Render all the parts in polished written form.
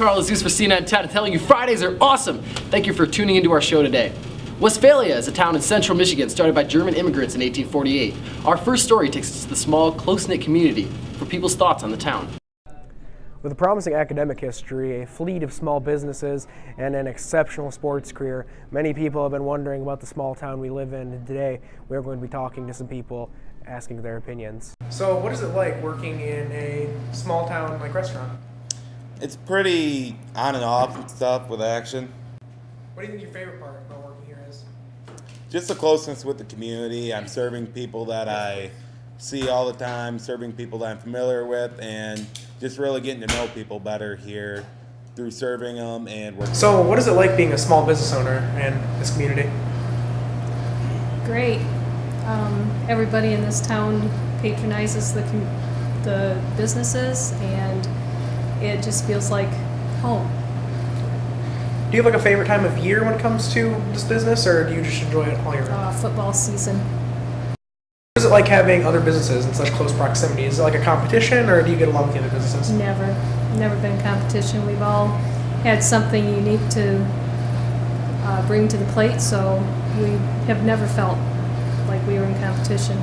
Carl Aziz for CNN 10 telling you Fridays are awesome. Thank you for tuning into our show today. Westphalia is a town in central Michigan started by German immigrants in 1848. Our first story takes us to the small, close-knit community for people's thoughts on the town. With a promising academic history, a fleet of small businesses, and an exceptional sports career, many people have been wondering about the small town we live in. And today, we're going to be talking to some people, asking their opinions. So what is it like working in a small town like restaurant? It's pretty on and off and stuff with action. What do you think your favorite part about working here is? Just the closeness with the community. I'm serving people that I see all the time, serving people that I'm familiar with, and just really getting to know people better here through serving them and working. So what is it like being a small business owner in this community? Great. Everybody in this town patronizes the businesses, and it just feels like home. Do you have like a favorite time of year when it comes to this business, or do you just enjoy it all year round? Football season. What is it like having other businesses in such close proximity? Is it like a competition, or do you get along with the other businesses? Never been competition. We've all had something unique to bring to the plate, so we have never felt like we were in competition.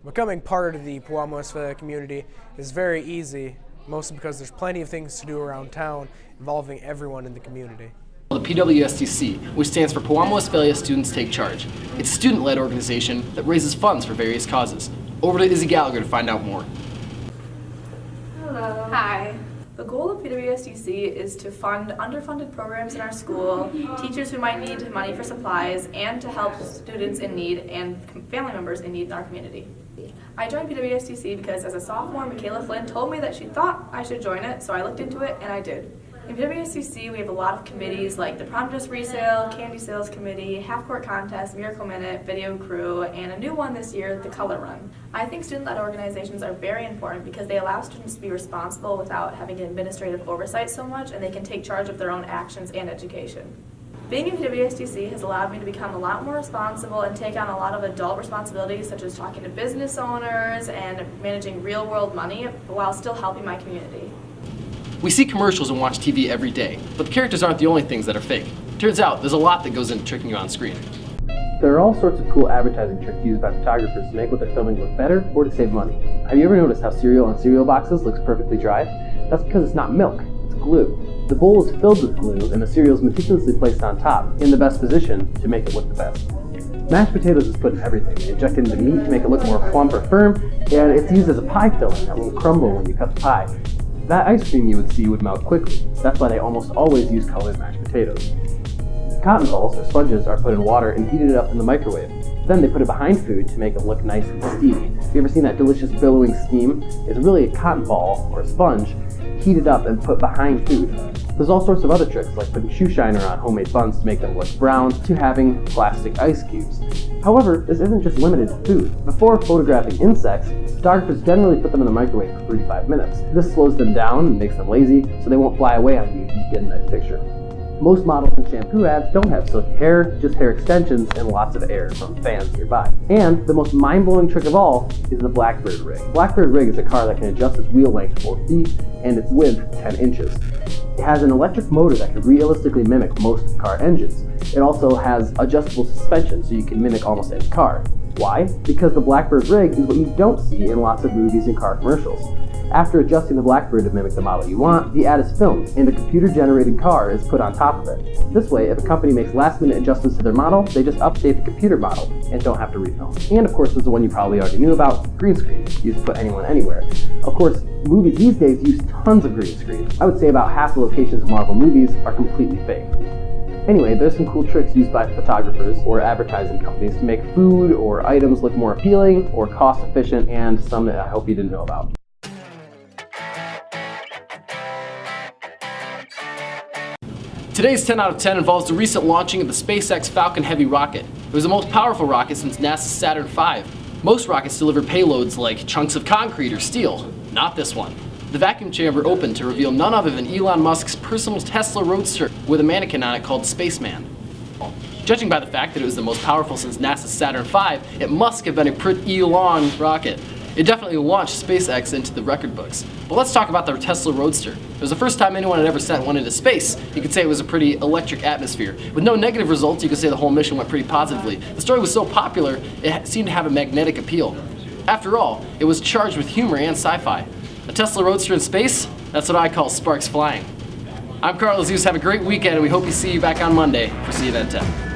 Becoming part of the Westphalia community is very easy, mostly because there's plenty of things to do around town involving everyone in the community. The PWSTC, which stands for Westphalia Students Take Charge. It's a student-led organization that raises funds for various causes. Over to Izzy Gallagher to find out more. Hello. Hi. The goal of PWSTC is to fund underfunded programs in our school, teachers who might need money for supplies, and to help students in need and family members in need in our community. I joined PWSTC because as a sophomore, Michaela Flynn told me that she thought I should join it, so I looked into it and I did. In PWSTC, we have a lot of committees like the Prom Dress Resale, Candy Sales Committee, Half Court Contest, Miracle Minute, Video Crew, and a new one this year, the Color Run. I think student-led organizations are very important because they allow students to be responsible without having administrative oversight so much, and they can take charge of their own actions and education. Being in PWSTC has allowed me to become a lot more responsible and take on a lot of adult responsibilities, such as talking to business owners and managing real-world money while still helping my community. We see commercials and watch TV every day, but the characters aren't the only things that are fake. Turns out there's a lot that goes into tricking you on screen. There are all sorts of cool advertising tricks used by photographers to make what they're filming look better or to save money. Have you ever noticed how cereal on cereal boxes looks perfectly dry? That's because it's not milk, it's glue. The bowl is filled with glue and the cereal is meticulously placed on top, in the best position to make it look the best. Mashed potatoes is put in everything. They inject it into meat to make it look more plump or firm, and it's used as a pie filling that will crumble when you cut the pie. That ice cream you would see would melt quickly. That's why they almost always use colored mashed potatoes. Cotton balls, or sponges, are put in water and heated up in the microwave. Then they put it behind food to make it look nice and steamy. Have you ever seen that delicious billowing steam? It's really a cotton ball, or a sponge, heated up and put behind food. There's all sorts of other tricks, like putting shoe shiner on homemade buns to make them look brown, to having plastic ice cubes. However, this isn't just limited to food. Before photographing insects, photographers generally put them in the microwave for 3 to 5 minutes. This slows them down and makes them lazy, so they won't fly away on you if you get a nice picture. Most models and shampoo ads don't have silky hair, just hair extensions and lots of air from fans nearby. And the most mind-blowing trick of all is the Blackbird rig. Blackbird rig is a car that can adjust its wheel length 4 feet and its width 10 inches. It has an electric motor that can realistically mimic most car engines. It also has adjustable suspension, so you can mimic almost any car. Why? Because the Blackbird rig is what you don't see in lots of movies and car commercials. After adjusting the Blackbird to mimic the model you want, the ad is filmed, and a computer-generated car is put on top of it. This way, if a company makes last-minute adjustments to their model, they just update the computer model and don't have to refilm. And of course, there's the one you probably already knew about, green screen, used to put anyone anywhere. Of course, movies these days use tons of green screen. I would say about half the locations of Marvel movies are completely fake. Anyway, there's some cool tricks used by photographers or advertising companies to make food or items look more appealing or cost-efficient, and some that I hope you didn't know about. Today's 10 out of 10 involves the recent launching of the SpaceX Falcon Heavy rocket. It was the most powerful rocket since NASA's Saturn V. Most rockets deliver payloads like chunks of concrete or steel. Not this one. The vacuum chamber opened to reveal none other than Elon Musk's personal Tesla Roadster with a mannequin on it called Spaceman. Judging by the fact that it was the most powerful since NASA's Saturn V, it must have been a pretty long rocket. It definitely launched SpaceX into the record books. But let's talk about the Tesla Roadster. It was the first time anyone had ever sent one into space. You could say it was a pretty electric atmosphere. With no negative results, you could say the whole mission went pretty positively. The story was so popular, it seemed to have a magnetic appeal. After all, it was charged with humor and sci-fi. A Tesla Roadster in space? That's what I call sparks flying. I'm Carlos Zeus. Have a great weekend, and we hope to see you back on Monday for See You at 10.